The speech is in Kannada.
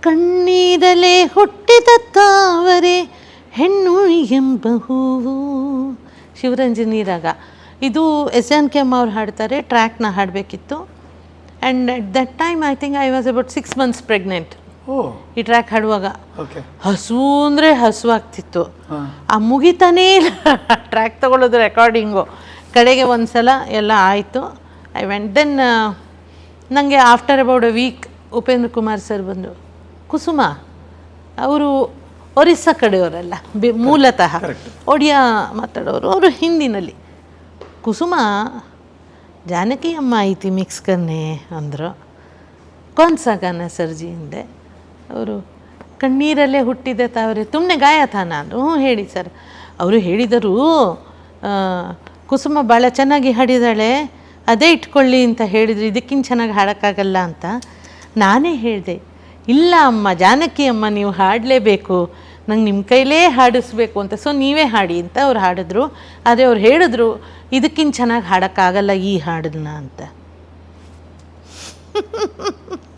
ಕಣ್ಣೀರಲೆ ಹುಟ್ಟಿದ ತಾವರೆ ಹೆಣ್ಣು ಎಂಬ ಹೂವು. ಶಿವರಂಜನಿ ರಾಗ. ಇದು ಎಸ್ ಜಾನಕಿ ಅಮ್ಮ ಅವ್ರು ಹಾಡ್ತಾರೆ. ಟ್ರ್ಯಾಕ್ನ ಹಾಡಬೇಕಿತ್ತು. And at that time I think I was about 6 months pregnant. ಈ ಟ್ರ್ಯಾಕ್ ಹಾಡುವಾಗ ಹಸು ಅಂದರೆ ಹಸುವಾಗ್ತಿತ್ತು. ಆ ಮುಗಿತಾನೇ ಇಲ್ಲ ಟ್ರ್ಯಾಕ್ ತೊಗೊಳ್ಳೋದು, ರೆಕಾರ್ಡಿಂಗು. ಕಡೆಗೆ ಒಂದು ಸಲ ಎಲ್ಲ ಆಯಿತು. I went. ದೆನ್ ನನಗೆ after about a week Upendra Kumar sir ಬಂದರು. ಕುಸುಮ ಅವರು ಒರಿಸ್ಸಾ ಕಡೆಯವರಲ್ಲ, ಮೂಲತಃ ಒಡಿಯಾ ಮಾತಾಡೋರು. ಅವರು ಹಿಂದಿನಲ್ಲಿ ಕುಸುಮ ಜಾನಕಿ ಅಮ್ಮ ಐತಿ ಮಿಕ್ಸ್ ಕನ್ನೆ ಅಂದರು. ಕೌನ್ ಸಾ ಗಾನ ಸರ್ಜಿ ಹಿಂದೆ ಅವರು ಕಣ್ಣೀರಲ್ಲೇ ಹುಟ್ಟಿದೆ ತಾವರೆ ತುಮ್ನೆ ಗಾಯ ಥಾನ ಅಂದರು. ಹ್ಞೂ ಹೇಳಿ ಸರ್. ಅವರು ಹೇಳಿದರು ಕುಸುಮ ಭಾಳ ಚೆನ್ನಾಗಿ ಹಾಡಿದಾಳೆ, ಅದೇ ಇಟ್ಕೊಳ್ಳಿ ಅಂತ ಹೇಳಿದರು, ಇದಕ್ಕಿಂತ ಚೆನ್ನಾಗಿ ಹಾಡೋಕ್ಕಾಗಲ್ಲ ಅಂತ. ನಾನೇ ಹೇಳಿದೆ, ಇಲ್ಲ ಅಮ್ಮ ಜಾನಕಿ ಅಮ್ಮ ನೀವು ಹಾಡಲೇಬೇಕು, ನಂಗೆ ನಿಮ್ಮ ಕೈಲೇ ಹಾಡಿಸ್ಬೇಕು ಅಂತ. ಸೊ ನೀವೇ ಹಾಡಿ ಅಂತ ಅವ್ರು ಹಾಡಿದ್ರು. ಆದರೆ ಅವ್ರು ಹೇಳಿದ್ರು ಇದಕ್ಕಿಂತ ಚೆನ್ನಾಗಿ ಹಾಡೋಕ್ಕಾಗಲ್ಲ ಈ ಹಾಡನ್ನ ಅಂತ.